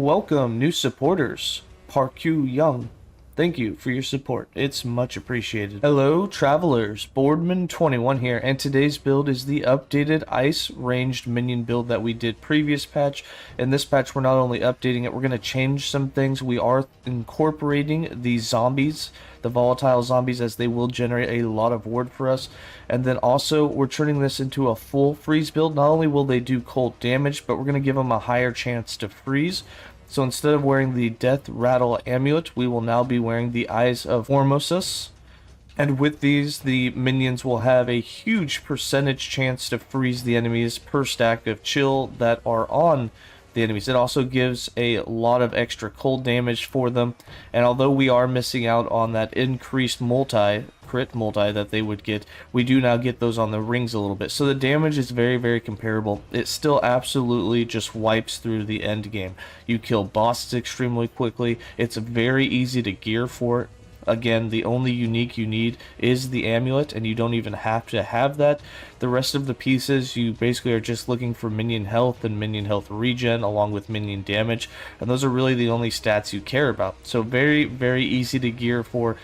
Welcome, new supporters. Parku Young. Thank you for your support. It's much appreciated. Hello, travelers. Boardman21 here, and today's build is the updated ice ranged minion build that we did previous patch. In this patch, we're not only updating it, we're going to change some things. We are incorporating the zombies, the volatile zombies, as they will generate a lot of ward for us. And then also, we're turning this into a full freeze build. Not only will they do cold damage, but we're going to give them a higher chance to freeze. So instead of wearing the Death Rattle Amulet, we will now be wearing the Eyes of Formosus. And with these, the minions will have a huge percentage chance to freeze the enemies per stack of chill that are on the enemies. It also gives a lot of extra cold damage for them. And although we are missing out on that increased crit multi that they would get, we do now get those on the rings a little bit. So the damage is very, very comparable. It still absolutely just wipes through the end game. You kill bosses extremely quickly. It's very easy to gear for. Again, the only unique you need is the amulet, and you don't even have to have that. The rest of the pieces, you basically are just looking for minion health and minion health regen along with minion damage, and those are really the only stats you care about. So very, very easy to gear for,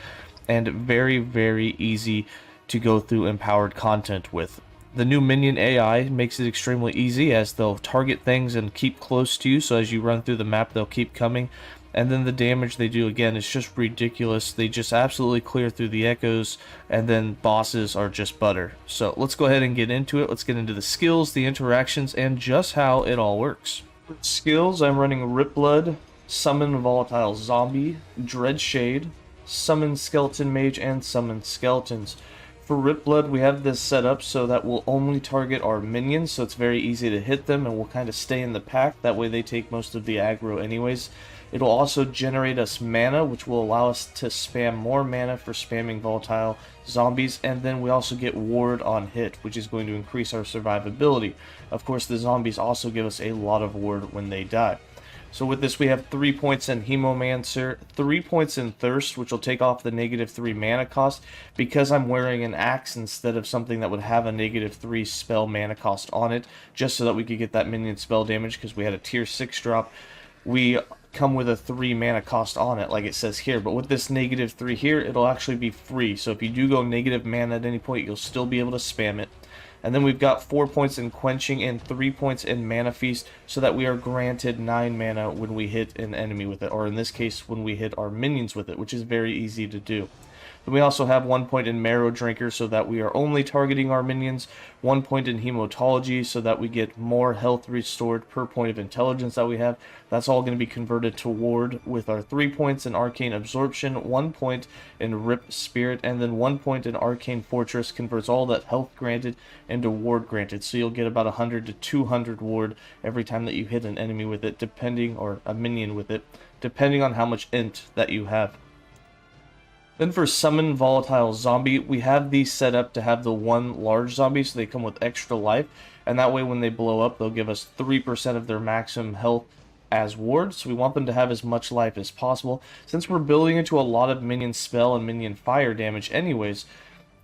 and very, very easy to go through empowered content with. The new minion AI makes it extremely easy, as they'll target things and keep close to you, so as you run through the map they'll keep coming. And then the damage they do, again, is just ridiculous. They just absolutely clear through the echoes, and then bosses are just butter. So let's go ahead and get into it. Let's get into the skills, the interactions, and just how it all works. For skills, I'm running Rip Blood, Summon Volatile Zombie, Dread Shade, Summon Skeleton Mage, and Summon Skeletons. For Rip Blood, we have this set up so that we'll only target our minions, so it's very easy to hit them, and we'll kind of stay in the pack. That way they take most of the aggro anyways. It'll also generate us mana, which will allow us to spam more mana for spamming volatile zombies, and then we also get ward on hit, which is going to increase our survivability. Of course, the zombies also give us a lot of ward when they die. So with this, we have 3 points in Necromancer, 3 points in Thirst, which will take off the -3 mana cost. Because I'm wearing an axe instead of something that would have a -3 spell mana cost on it, just so that we could get that minion spell damage, because we had a tier 6 drop. We come with a 3 mana cost on it, like it says here, but with this -3 here, it'll actually be free. So if you do go negative mana at any point, you'll still be able to spam it. And then we've got 4 points in Quenching and 3 points in Mana Feast, so that we are granted 9 mana when we hit an enemy with it, or in this case, when we hit our minions with it, which is very easy to do. Then we also have 1 point in Marrow Drinker, so that we are only targeting our minions, 1 point in Hematology, so that we get more health restored per point of intelligence that we have. That's all going to be converted to ward, with our 3 points in Arcane Absorption, 1 point in Rip Spirit, and then 1 point in Arcane Fortress converts all that health granted into ward granted. So you'll get about 100 to 200 ward every time that you hit an enemy with it, or a minion with it, depending on how much int that you have. Then for Summon Volatile Zombie, we have these set up to have the 1 large zombie, so they come with extra life, and that way when they blow up, they'll give us 3% of their maximum health as ward, so we want them to have as much life as possible. Since we're building into a lot of minion spell and minion fire damage anyways,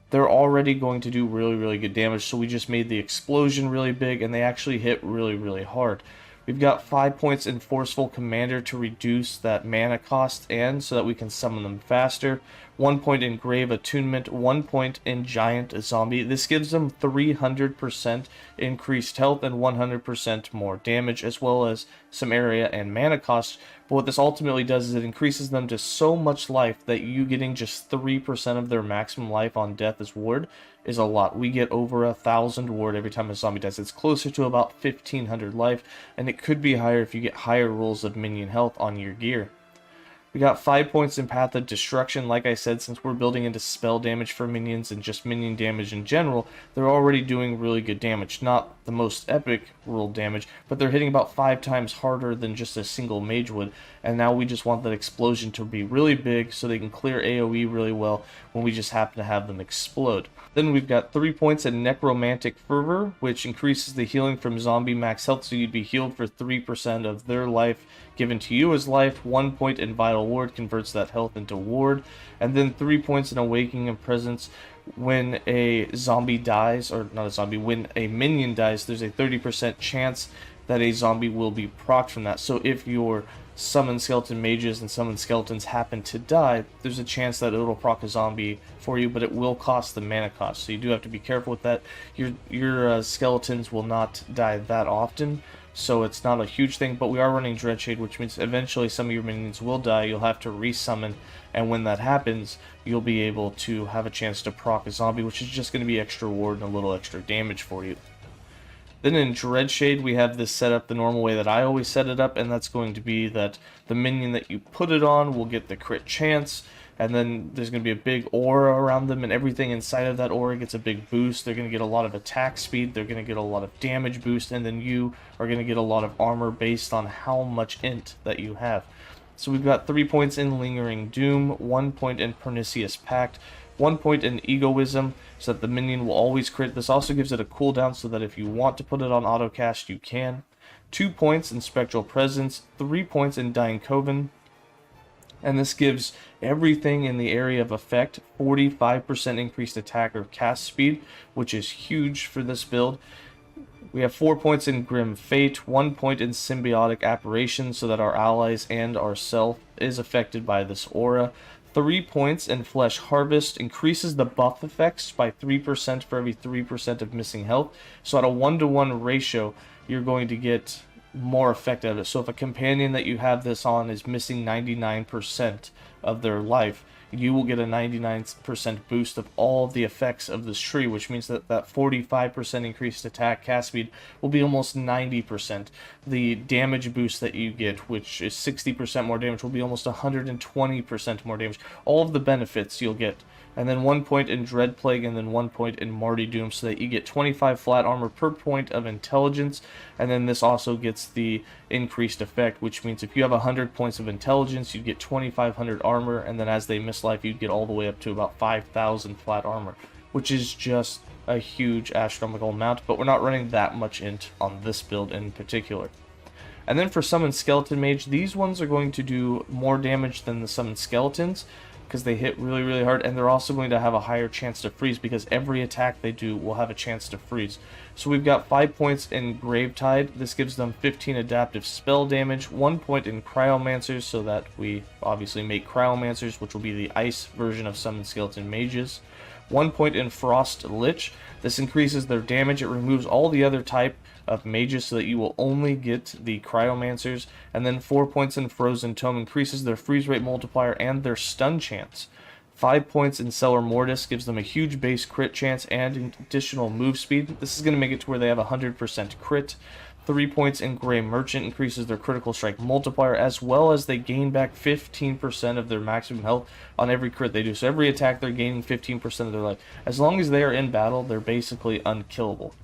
they're already going to do really, really good damage, so we just made the explosion really big, and they actually hit really, really hard. We've got 5 points in Forceful Commander to reduce that mana cost, and so that we can summon them faster. 1 point in Grave Attunement, 1 point in Giant Zombie. This gives them 300% increased health and 100% more damage, as well as some area and mana cost. But what this ultimately does is it increases them to so much life that you getting just 3% of their maximum life on death as ward is a lot. We get over 1,000 ward every time a zombie dies. It's closer to about 1,500 life, and it could be higher if you get higher rolls of minion health on your gear. We got 5 points in Path of Destruction. Like I said, since we're building into spell damage for minions and just minion damage in general, they're already doing really good damage. Not the most epic roll damage, but they're hitting about 5 times harder than just a single mage would. And now we just want that explosion to be really big so they can clear AoE really well when we just happen to have them explode. Then we've got 3 points in Necromantic Fervor, which increases the healing from zombie max health, so you'd be healed for 3% of their life given to you as life. 1 point in Vital Ward converts that health into ward, and then 3 points in Awakening and Presence. When a zombie dies, or not a zombie, when a minion dies, there's a 30% chance that a zombie will be procced from that. So if your summon skeleton mages and summon skeletons happen to die, there's a chance that it'll proc a zombie for you, but it will cost the mana cost. So you do have to be careful with that. Your skeletons will not die that often, so it's not a huge thing, but we are running Dreadshade, which means eventually some of your minions will die. You'll have to resummon, and when that happens, you'll be able to have a chance to proc a zombie, which is just going to be extra ward and a little extra damage for you. Then in Dreadshade, we have this set up the normal way that I always set it up, and that's going to be that the minion that you put it on will get the crit chance, and then there's going to be a big aura around them, and everything inside of that aura gets a big boost. They're going to get a lot of attack speed, they're going to get a lot of damage boost, and then you are going to get a lot of armor based on how much int that you have. So we've got 3 points in Lingering Doom, 1 point in Pernicious Pact, 1 point in Egoism, so that the minion will always crit. This also gives it a cooldown so that if you want to put it on autocast, you can. 2 points in Spectral Presence, 3 points in Dying Coven, and this gives everything in the area of effect 45% increased attack or cast speed, which is huge for this build. We have 4 points in Grim Fate, 1 point in Symbiotic Apparition, so that our allies and ourself is affected by this aura. 3 points in Flesh Harvest, increases the buff effects by 3% for every 3% of missing health. So at a 1-to-1 ratio, you're going to get more effect out of it. So if a companion that you have this on is missing 99% of their life, you will get a 99% boost of all of the effects of this tree, which means that that 45% increased attack cast speed will be almost 90%. The damage boost that you get, which is 60% more damage, will be almost 120% more damage. All of the benefits you'll get. And then 1 point in Dread Plague, and then 1 point in Martyrdom, so that you get 25 flat armor per point of intelligence. And then this also gets the increased effect, which means if you have 100 points of intelligence, you get 2500 armor, and then as they miss life, you get all the way up to about 5000 flat armor, which is just a huge astronomical amount, but we're not running that much int on this build in particular. And then for Summon Skeleton Mage, these ones are going to do more damage than the Summon Skeletons, because they hit really, really hard, and they're also going to have a higher chance to freeze, because every attack they do will have a chance to freeze. So we've got 5 points in Gravetide. This gives them 15 adaptive spell damage, 1 point in Cryomancers, so that we obviously make Cryomancers, which will be the ice version of Summon Skeleton Mages. 1 point in Frost Lich. This increases their damage. It removes all the other type of mages so that you will only get the Cryomancers. And then 4 points in Frozen Tome, increases their freeze rate multiplier and their stun chance. 5 points in Cellar Mortis, gives them a huge base crit chance and additional move speed. This is going to make it to where they have 100% crit. 3 points in Grey Merchant, increases their critical strike multiplier, as well as they gain back 15% of their maximum health on every crit they do. So every attack they're gaining 15% of their life. As long as they are in battle, they're basically unkillable.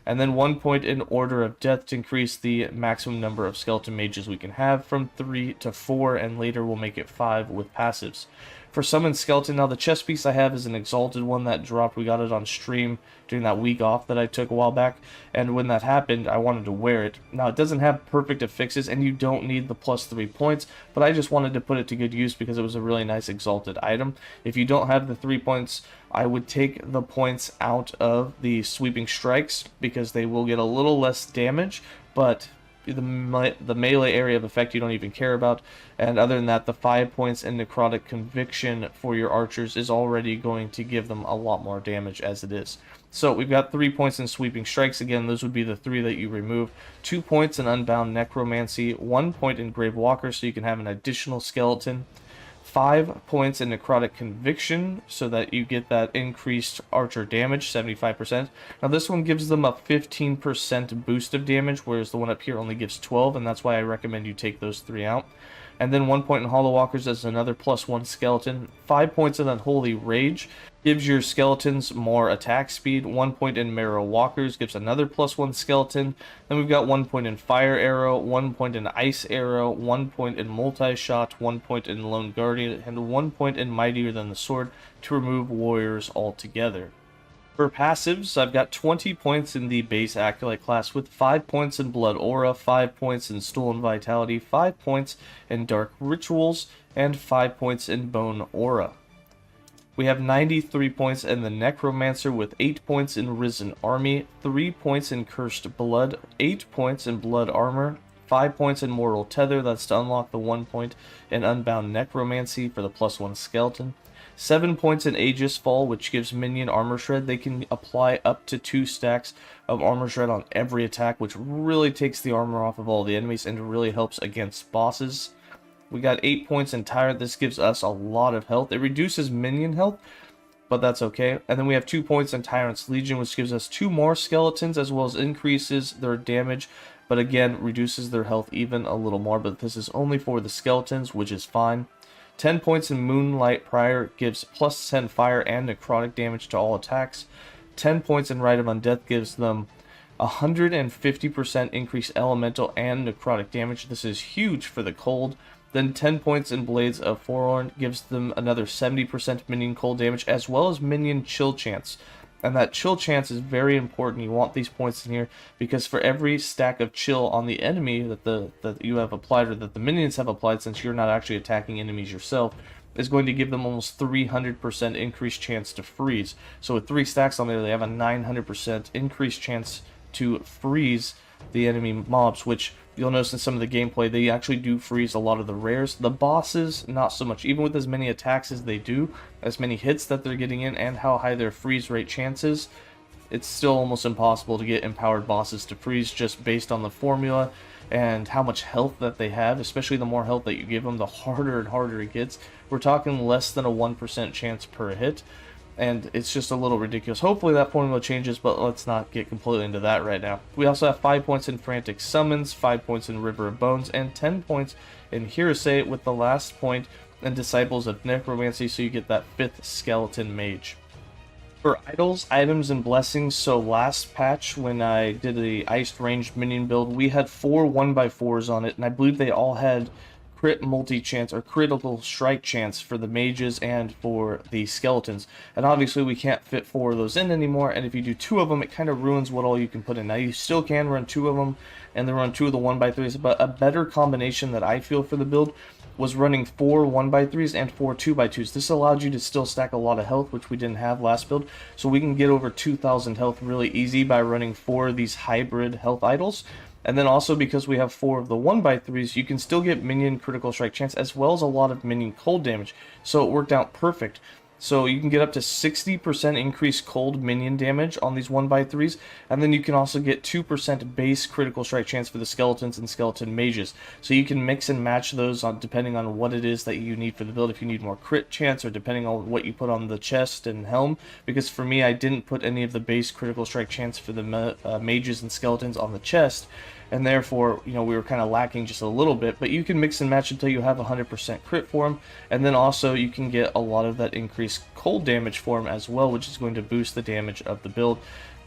And then 1 point in Order of Death to increase the maximum number of skeleton mages we can have from 3 to 4, and later we'll make it 5 with passives. For Summon Skeleton, now the chest piece I have is an Exalted one that dropped. We got it on stream during that week off that I took a while back, and when that happened, I wanted to wear it. Now, it doesn't have perfect affixes, and you don't need the +3 points, but I just wanted to put it to good use because it was a really nice Exalted item. If you don't have the 3 points, I would take the points out of the Sweeping Strikes, because they will get a little less damage, but the melee area of effect you don't even care about. And other than that, the 5 points in Necrotic Conviction for your archers is already going to give them a lot more damage as it is. So we've got 3 points in Sweeping Strikes. Again, those would be the 3 that you remove. 2 points in Unbound Necromancy, 1 point in Grave Walker, so you can have an additional skeleton. 5 points in Necrotic Conviction, so that you get that increased archer damage, 75%. Now this one gives them a 15% boost of damage, whereas the one up here only gives 12, and that's why I recommend you take those 3 out. And then 1 point in Hollow Walkers as another +1 skeleton. 5 points in Unholy Rage, gives your skeletons more attack speed. 1 point in Marrow Walkers, gives another +1 skeleton. Then we've got 1 point in Fire Arrow, 1 point in Ice Arrow, 1 point in Multi-Shot, 1 point in Lone Guardian, and 1 point in Mightier Than the Sword to remove warriors altogether. For passives, I've got 20 points in the base Acolyte class, with 5 points in Blood Aura, 5 points in Stolen Vitality, 5 points in Dark Rituals, and 5 points in Bone Aura. We have 93 points in the Necromancer, with 8 points in Risen Army, 3 points in Cursed Blood, 8 points in Blood Armor, 5 points in Mortal Tether, that's to unlock the 1 point in Unbound Necromancy for the +1 skeleton. 7 points in Aegis Fall, which gives Minion Armor Shred. They can apply up to 2 stacks of Armor Shred on every attack, which really takes the armor off of all the enemies and really helps against bosses. We got 8 points in Tyrant. This gives us a lot of health. It reduces minion health, but that's okay. And then we have 2 points in Tyrant's Legion, which gives us 2 more skeletons, as well as increases their damage, but again, reduces their health even a little more. But this is only for the skeletons, which is fine. 10 points in Moonlight Prior gives +10 fire and necrotic damage to all attacks. 10 points in Rite of Undeath gives them 150% increased elemental and necrotic damage. This is huge for the cold. Then 10 points in Blades of Forlorn gives them another 70% minion cold damage, as well as minion chill chance. And that chill chance is very important. You want these points in here because for every stack of chill on the enemy that you have applied, or that the minions have applied, since you're not actually attacking enemies yourself, is going to give them almost 300% increased chance to freeze. So with 3 stacks on there, they have a 900% increased chance to freeze the enemy mobs, which you'll notice in some of the gameplay, they actually do freeze a lot of the rares. The bosses, not so much. Even with as many attacks as they do, as many hits that they're getting in, and how high their freeze rate chances, it's still almost impossible to get empowered bosses to freeze just based on the formula and how much health that they have. Especially the more health that you give them, the harder and harder it gets. We're talking less than a 1% chance per hit, and it's just a little ridiculous. Hopefully that formula changes, but let's not get completely into that right now. We also have 5 points in Frantic Summons, 5 points in River of Bones, and 10 points in Heresy, with the last point in Disciples of Necromancy, so you get that 5th Skeleton Mage. For idols, items, and blessings, so last patch when I did the iced ranged minion build, we had 4 1x4s on it, and I believe they all had crit multi-chance or critical strike chance for the mages and for the skeletons. And obviously we can't fit 4 of those in anymore, and if you do 2 of them, it kind of ruins what all you can put in. Now you still can run 2 of them and then run 2 of the 1x3s, but a better combination that I feel for the build was running 4 1x3s and 4 2x2s. This allowed you to still stack a lot of health, which we didn't have last build, so we can get over 2,000 health really easy by running 4 of these hybrid health idols. And then also, because we have 4 of the 1x3s, you can still get minion critical strike chance as well as a lot of minion cold damage. So it worked out perfect. So you can get up to 60% increased cold minion damage on these 1x3s, and then you can also get 2% base critical strike chance for the skeletons and skeleton mages. So you can mix and match those on depending on what it is that you need for the build. If you need more crit chance, or depending on what you put on the chest and helm. Because for me, I didn't put any of the base critical strike chance for the mages and skeletons on the chest, and therefore, you know, we were kind of lacking just a little bit. But you can mix and match until you have 100% crit for them, and then also you can get a lot of that increased cold damage for them as well, which is going to boost the damage of the build.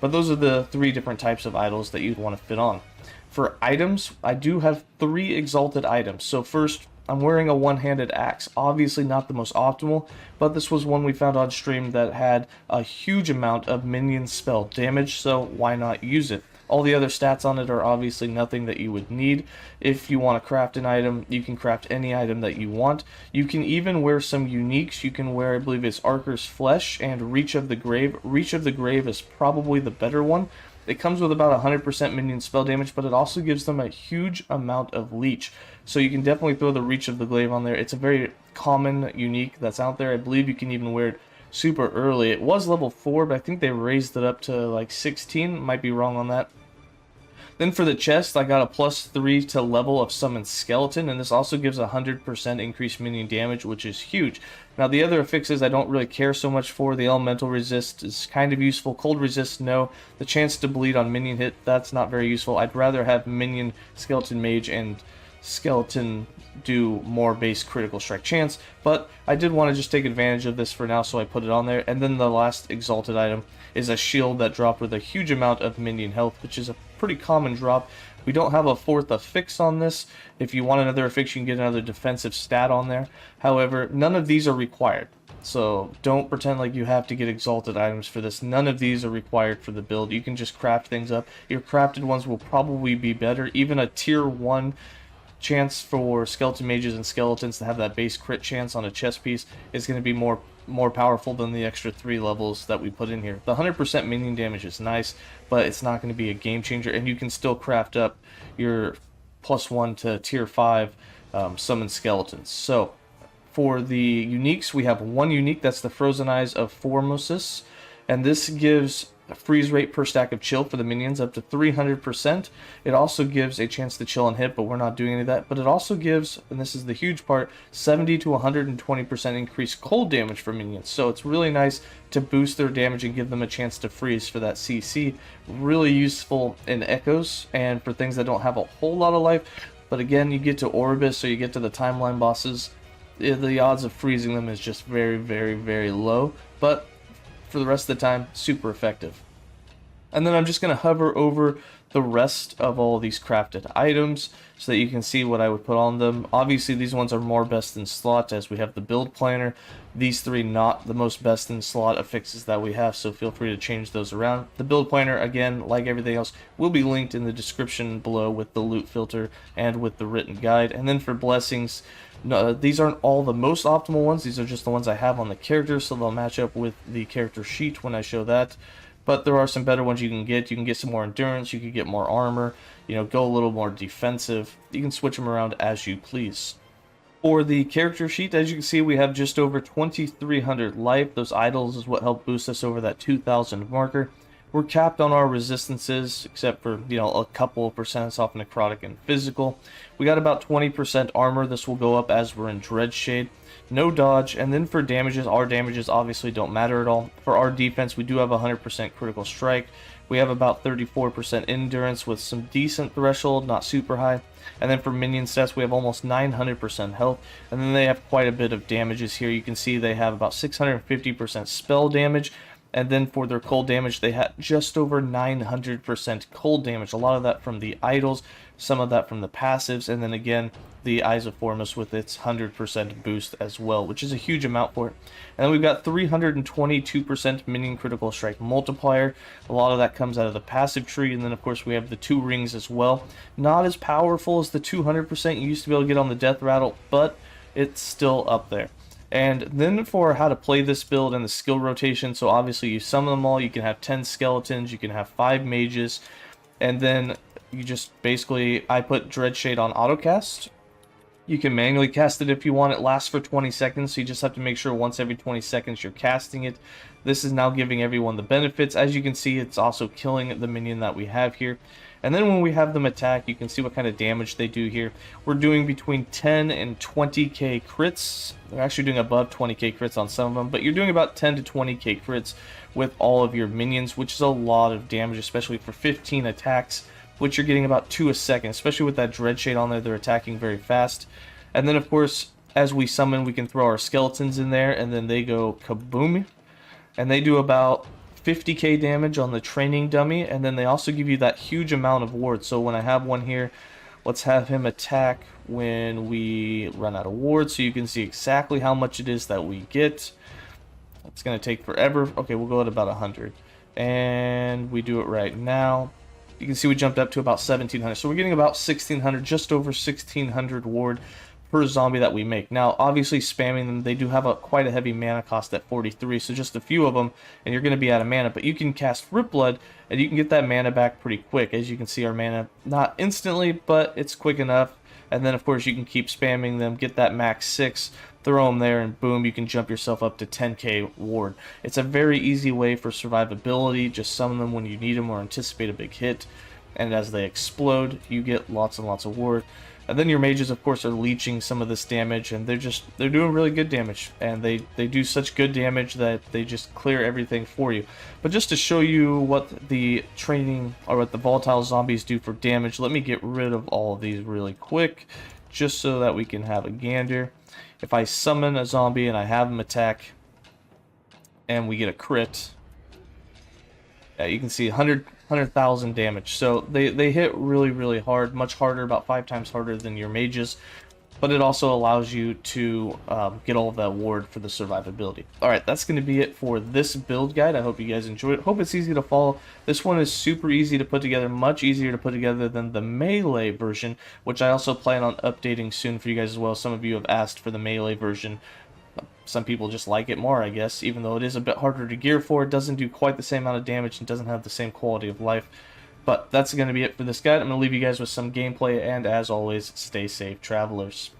But those are the 3 different types of idols that you'd want to fit on. For items, I do have 3 exalted items. So first, I'm wearing a one-handed axe. Obviously not the most optimal, but this was one we found on stream that had a huge amount of minion spell damage, so why not use it? All the other stats on it are obviously nothing that you would need. If you want to craft an item, you can craft any item that you want. You can even wear some uniques. You can wear, I believe it's Archer's Flesh and Reach of the Grave. Reach of the Grave is probably the better one. It comes with about 100% minion spell damage, but it also gives them a huge amount of leech. So you can definitely throw the Reach of the Glaive on there. It's a very common unique that's out there. I believe you can even wear it super early. It was level 4, but I think they raised it up to like 16. Might be wrong on that. Then for the chest, I got a +3 to level of Summon Skeleton, and this also gives 100% increased minion damage, which is huge. Now the other affixes I don't really care so much for. The Elemental Resist is kind of useful. Cold Resist, no. The chance to bleed on minion hit, that's not very useful. I'd rather have Minion, Skeleton Mage, and Skeleton do more base critical strike chance, but I did want to just take advantage of this for now, so I put it on there. And then the last exalted item is a shield that dropped with a huge amount of minion health, which is a pretty common drop. We don't have a 4th affix on this. If you want another affix, you can get another defensive stat on there. However, none of these are required, so don't pretend like you have to get exalted items for this. None of these are required for the build. You can just craft things up. Your crafted ones will probably be better. Even a tier 1 chance for skeleton mages and skeletons to have that base crit chance on a chest piece is going to be more powerful than the extra 3 levels that we put in here. The 100% minion damage is nice, but it's not going to be a game changer, and you can still craft up your +1 to tier 5 summon skeletons. So for the uniques, we have one unique, that's the Frozen Eyes of Formosus, and this gives a freeze rate per stack of chill for the minions up to 300%. It also gives a chance to chill and hit, but we're not doing any of that. But it also gives, and this is the huge part, 70 to 120% increased cold damage for minions. So it's really nice to boost their damage and give them a chance to freeze for that CC. Really useful in echoes and for things that don't have a whole lot of life. But again, you get to Orbis, or you get to the timeline bosses, the odds of freezing them is just very, very, very low. But for the rest of the time, super effective. And then I'm just going to hover over the rest of all these crafted items so that you can see what I would put on them. Obviously, these ones are more best in slot, as we have the build planner. These three not the most best in slot affixes that we have, so feel free to change those around. The build planner, again, like everything else, will be linked in the description below with the loot filter and with the written guide. And then for blessings, no, these aren't all the most optimal ones. These are just the ones I have on the character, so they'll match up with the character sheet when I show that. But there are some better ones you can get. You can get some more endurance, you can get more armor, you know, go a little more defensive. You can switch them around as you please. For the character sheet, as you can see, we have just over 2,300 life. Those idols is what help boost us over that 2,000 marker. We're capped on our resistances, except for, you know, a couple of percents off necrotic and physical. We got about 20% armor. This will go up as we're in Dreadshade. No dodge. And then for damages, our damages obviously don't matter at all. For our defense, we do have 100% critical strike. We have about 34% endurance with some decent threshold, not super high. And then for minion stats, we have almost 900% health. And then they have quite a bit of damages here. You can see they have about 650% spell damage. And then for their cold damage, they had just over 900% cold damage. A lot of that from the idols, some of that from the passives, and then again, the Eyes of Formus with its 100% boost as well, which is a huge amount for it. And then we've got 322% minion critical strike multiplier. A lot of that comes out of the passive tree, and then of course we have the 2 rings as well. Not as powerful as the 200% you used to be able to get on the death rattle, but it's still up there. And then for how to play this build and the skill rotation, so obviously you summon them all, you can have 10 skeletons, you can have 5 mages, and then you just basically, I put Dreadshade on autocast. You can manually cast it if you want. It lasts for 20 seconds, so you just have to make sure once every 20 seconds you're casting it. This is now giving everyone the benefits. As you can see, it's also killing the minion that we have here. And then when we have them attack, you can see what kind of damage they do here. We're doing between 10 and 20k crits. They're actually doing above 20k crits on some of them, but you're doing about 10 to 20k crits with all of your minions, which is a lot of damage, especially for 15 attacks, which you're getting about 2 a second, especially with that Dreadshade on there. They're attacking very fast. And then, of course, as we summon, we can throw our skeletons in there, and then they go kaboom. And they do about 50k damage on the training dummy, and then they also give you that huge amount of wards. So when I have one here, let's have him attack when we run out of wards, so you can see exactly how much it is that we get. It's going to take forever. Okay, we'll go at about 100. And we do it right now. You can see we jumped up to about 1,700. So we're getting about 1,600, just over 1,600 ward per zombie that we make. Now, obviously, spamming them, they do have quite a heavy mana cost at 43, so just a few of them, and you're going to be out of mana. But you can cast Rip Blood, and you can get that mana back pretty quick. As you can see, our mana, not instantly, but it's quick enough. And then, of course, you can keep spamming them, get that max 6, throw them there, and boom, you can jump yourself up to 10k ward. It's a very easy way for survivability. Just summon them when you need them or anticipate a big hit. And as they explode, you get lots and lots of ward. And then your mages, of course, are leeching some of this damage, and they're doing really good damage. And they do such good damage that they just clear everything for you. But just to show you what the training, or what the volatile zombies do for damage, let me get rid of all of these really quick, just so that we can have a gander. If I summon a zombie and I have him attack, and we get a crit, you can see 100,000 damage. So they hit really, really hard, much harder, about 5 times harder than your mages. But it also allows you to get all of that ward for the survivability. Alright, that's going to be it for this build guide. I hope you guys enjoyed it. Hope it's easy to follow. This one is super easy to put together, much easier to put together than the melee version, which I also plan on updating soon for you guys as well. Some of you have asked for the melee version. Some people just like it more, I guess, even though it is a bit harder to gear for. It doesn't do quite the same amount of damage and doesn't have the same quality of life. But that's going to be it for this guide. I'm going to leave you guys with some gameplay, and as always, stay safe, travelers.